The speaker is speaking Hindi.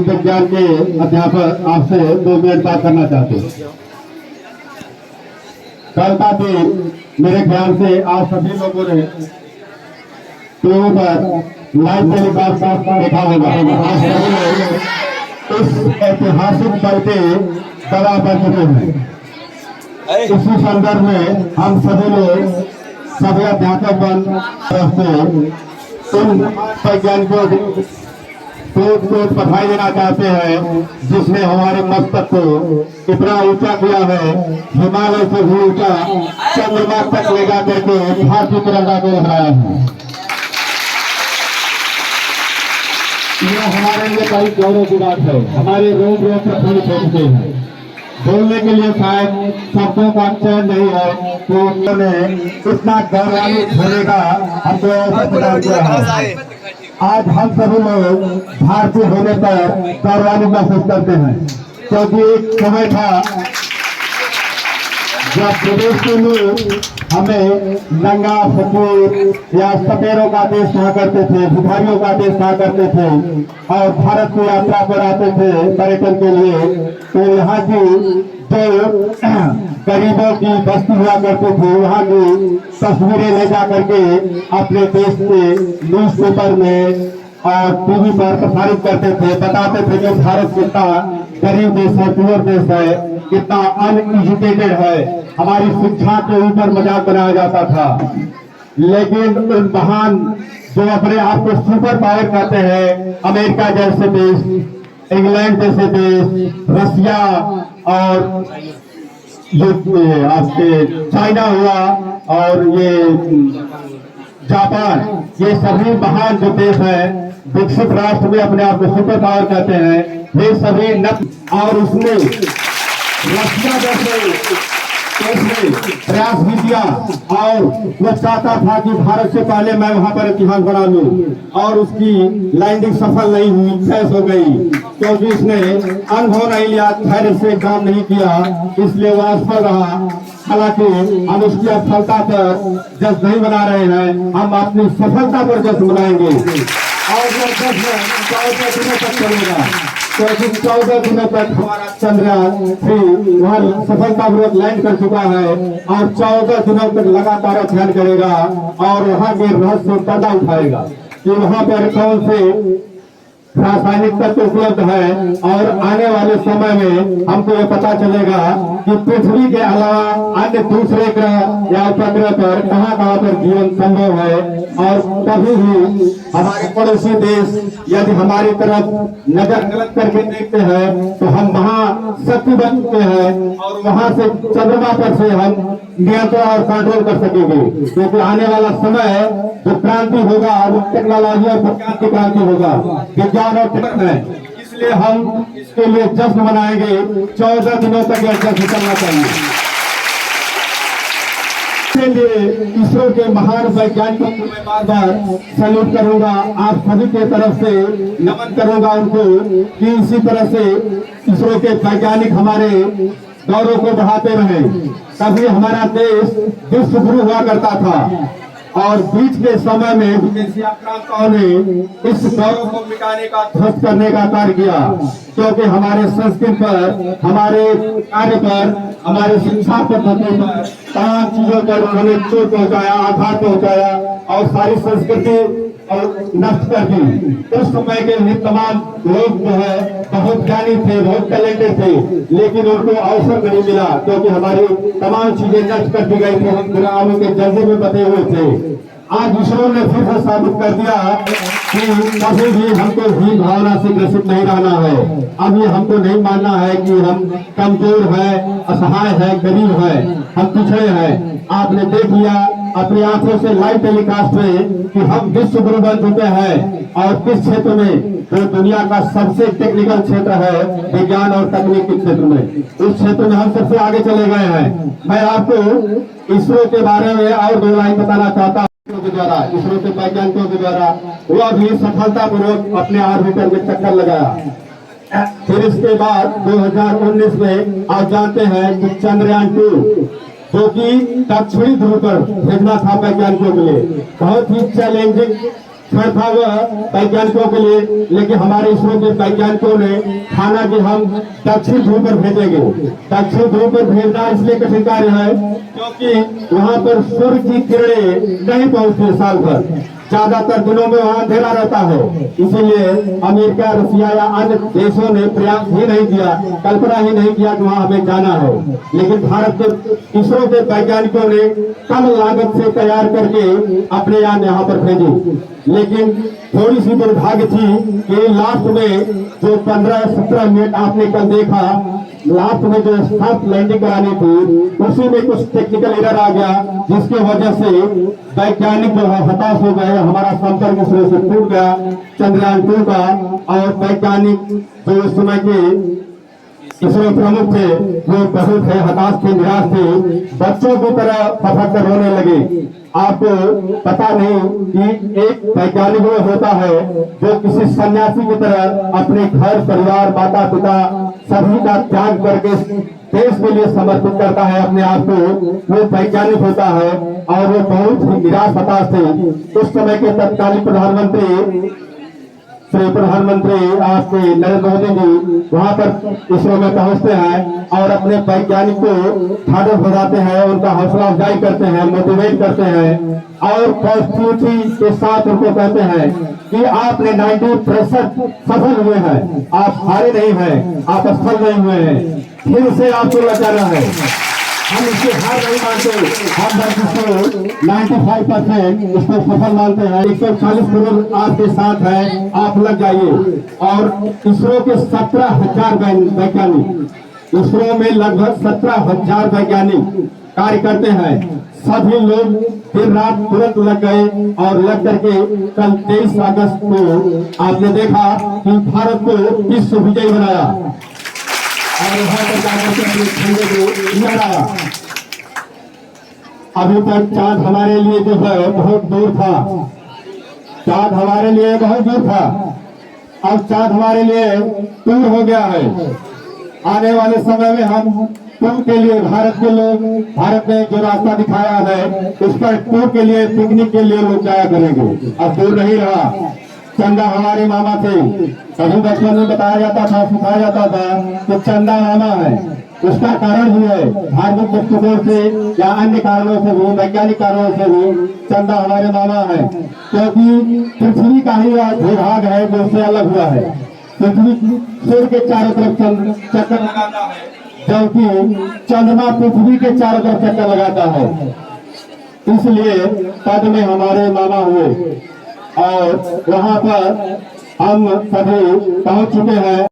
हम विज्ञान के अध्यापक आपसे 2 मिनट बात करना चाहते हैं। कल का दिन मेरे ख्याल से आप सभी लोगों ने टीवी पर लाइव टेलीकास्ट देखा होगा। आज सभी लोग इस ऐतिहासिक पल के गवाह बन चुके हैं। इसी संदर्भ में हम सभी लोग सभी अध्यापक बन तरफ से उन वैज्ञानिकों को बधाई देना चाहते हैं जिसने हमारे मस्तक को इतना ऊंचा किया है, हिमालय से भी ऊंचा चंद्रमा तक ले जा करके भारतीय तिरंगा को लहराया है। यह हमारे लिए बड़ी गौरव की बात है। हमारे रोज रोज प्रफुल्लित होते हैं। बोलने के लिए शायद शब्दों का चयन नहीं है तो उन्होंने इतना गौरवान्वित होने का हमको अवसर प्रदान किया है। आज हम सभी लोग भारतीय होने पर गौरवान्वित महसूस करते हैं, क्योंकि एक समय था जब प्रदेश के लोग हमें नंगा फकीर या सपेरों का देश कहा करते थे, भिखारियों का देश कहा करते थे और भारत की यात्रा पर आते थे पर्यटन के लिए। तो यहाँ की जो गरीबों की बस्ती हुआ करते थे वहाँ की तस्वीरें ले जा करके अपने देश के न्यूज़पेपर में और टीवी पर प्रसारित करते थे, बताते थे कि भारत कितना गरीब देश है, पुअर देश है, कितना अनएजुकेटेड है। हमारी शिक्षा के ऊपर मजाक बनाया जाता था। लेकिन उन महान जो अपने आप को सुपर पावर कहते हैं, अमेरिका जैसे देश, इंग्लैंड जैसे देश, रसिया और ये आपके चाइना हुआ और ये जापान, ये सभी महान जो देश है विकसित राष्ट्र में अपने आप को सुपर पावर कहते हैं, ये सभी और उसने रशिया जैसे प्रयास भी किया और वो चाहता था कि भारत से पहले मैं वहां पर इतिहास बना लूं और उसकी लैंडिंग सफल नहीं हुई, क्रैश हो गई, क्योंकि उसने अनुभव नहीं लिया, धैर्य से काम नहीं किया, इसलिए वो असफल रहा। हालांकि हम उसकी असफलता पर जश्न नहीं मना रहे हैं, हम अपनी सफलता पर जश्न मनाएंगे और वो जश्न 14 दिनों तक चलेगा, क्योंकि 14 दिनों तक हमारा चंद्रयान 3 वहाँ सफलतापूर्वक लैंड कर चुका है और 14 दिनों तक लगातार अध्ययन करेगा और वहाँ के रहस्य पर्दा उठाएगा कि वहाँ पर कौन से रासायनिक तत्व उपलब्ध है और आने वाले समय में हमको ये पता चलेगा कि पृथ्वी के अलावा अन्य दूसरे ग्रह या उपग्रह पर कहाँ पर जीवन संभव है। और कभी भी हमारे पड़ोसी देश यदि हमारी तरफ नजर गलत करके देखते हैं तो हम महाशक्ति बन चुके हैं और वहां से चंद्रमा पर से हम नियंत्रण और कंट्रोल कर सकेंगे, क्योंकि आने वाला समय जो क्रांति होगा वो टेक्नोलॉजी और विज्ञान की क्रांति होगा, विज्ञान और टेक्नोलॉजी। इसलिए हम इसके लिए जश्न मनाएंगे, 14 दिनों तक यह जश्न चलना चाहिए। इसरो के महान वैज्ञानिकों को मैं बार बार सैल्यूट करूंगा, आप सभी के तरफ से नमन करूंगा उनको कि इसी तरह से इसरो के वैज्ञानिक हमारे गौरव को बढ़ाते रहे। तभी हमारा देश विश्व गुरु हुआ करता था और बीच के समय में विदेशी आक्रांताओं ने इस गौरव को मिटाने का, ध्वस्त करने का कार्य किया, क्योंकि हमारे संस्कृति पर, हमारे कार्य पर, हमारे शिक्षा पद्धति पर, तमाम चीजों पर उन्होंने चोट पहुंचाया, आघात पहुंचाया और सारी संस्कृति और नष्ट कर दी। उस समय के लिए तमाम लोग जो है बहुत ज्ञानी थे, बहुत टैलेंटेड थे, लेकिन उनको अवसर नहीं मिला, क्योंकि हमारी तमाम चीजें नष्ट कर दी गई थी, हम गुलामों के जल्दी में बते हुए थे। आज इसरो ने फिर से साबित कर दिया कि कभी भी हमको हीन भावना से ग्रसित नहीं रहना है। अब ये हमको नहीं मानना है कि हम कमजोर है, असहाय है, गरीब है, हम पिछड़े हैं। आपने देख लिया अपनी आंखों से लाइव टेलीकास्ट में कि हम विश्व गुरु बन चुके हैं और किस क्षेत्र में, जो दुनिया का सबसे टेक्निकल क्षेत्र है विज्ञान और तकनीक के क्षेत्र में, उस क्षेत्र में हम सबसे आगे चले गए हैं। मैं आपको इसरो के बारे में और 2 लाइन बताना चाहता हूँ। के द्वारा, इसरो के वैज्ञानिकों के द्वारा वह भी सफलतापूर्वक अपने ऑर्बिटर में चक्कर लगाया। फिर इसके बाद 2019 में आप जानते हैं कि चंद्रयान 2 जो कि दक्षिणी ध्रुव पर भेजना था वैज्ञानिकों के लिए, बहुत ही चैलेंजिंग छड़ था वह वैज्ञानिकों के लिए, लेकिन हमारे इसरो के वैज्ञानिकों ने ठाना कि हम दक्षिण ध्रुव पर भेजेंगे। दक्षिण ध्रुव पर भेजना इसलिए कठिन कार्य है क्योंकि वहां पर सूर्य की किरणें नहीं पहुंचती साल भर, ज्यादातर दिनों में वहां अंधेरा रहता है। इसीलिए अमेरिका, रसिया या अन्य देशों ने प्रयास ही नहीं किया, कल्पना ही नहीं किया कि वहां हमें जाना है। लेकिन भारत के इसरो के वैज्ञानिकों ने कम लागत से तैयार करके अपने यान यहाँ पर भेजे। लेकिन थोड़ी सी दुर्भाग्य थी कि लास्ट में जो 15-17 मिनट आपने कल देखा, लास्ट में जो सॉफ्ट लैंडिंग करानी थी उसी में कुछ टेक्निकल एरर आ गया, जिसके वजह से वैज्ञानिक जो है हताश हो गए। हमारा संपर्क इसरो से टूट गया चंद्रयान 2 का, और वैज्ञानिक जो इस समय के इसरो प्रमुख थे वो बहुत है हताश थे, निराश थे, बच्चों की तरह फटक कर रोने लगे। आपको पता नहीं कि एक वैज्ञानिक वो होता है जो किसी सन्यासी की तरह अपने घर परिवार माता पिता सभी का त्याग करके देश के लिए समर्पित करता है अपने आप को, वो वैज्ञानिक होता है। और वो बहुत ही निराश हताश थे। उस समय के तत्कालीन प्रधानमंत्री आपके नरेंद्र मोदी जी वहां पर इसरो में पहुंचते हैं और अपने वैज्ञानिक को ढाढ़स बजाते हैं, उनका हौसला अफजाई करते हैं, मोटिवेट करते हैं और पॉजिटिविटी के साथ उनको कहते हैं कि आपने 90% सफल हुए हैं, आप हारे नहीं हैं, आप असफल नहीं हुए हैं, फिर से आपको लचाना है। हम इसकी हार नहीं मानते, हम बल्कि 95% इसको सफल मानते हैं। 140 करोड़ आपके साथ है, आप लग जाइए। और इसरो के 17,000 वैज्ञानिक, इसरो में लगभग 17,000 वैज्ञानिक कार्य करते हैं। सभी लोग दिन रात तुरंत लग गए और लग करके कल 23 अगस्त को आपने देखा कि भारत को विश्व विजयी बनाया और यहाँ पर जाकर के अपने झंडे को लहराया। अभी तक चांद हमारे लिए जो है बहुत दूर था, चांद हमारे लिए बहुत दूर था, अब चांद हमारे लिए दूर हो गया है। आने वाले समय में हम टूर के लिए, भारत के लोग, भारत ने जो रास्ता दिखाया है उस पर टूर के लिए, पिकनिक के लिए लोग जाया करेंगे। अब दूर नहीं रहा। चंदा हमारे मामा थे, कभी बचपन में बताया जाता था, सिखाया जाता था कि चंदा मामा है। उसका कारण भी है धार्मिक दृष्टिकोण से या अन्य कारणों से भी, वैज्ञानिक कारणों से भी चंदा हमारे मामा है, क्योंकि पृथ्वी का ही विभाग है जो उससे अलग हुआ है। पृथ्वी सूर्य के चारों तरफ चक्कर लगाता है, जबकि चंद्रमा पृथ्वी के चारों तरफ चक्कर लगाता है। इसलिए पद में हमारे मामा हुए और वहां पर हम सभी पहुंच चुके हैं।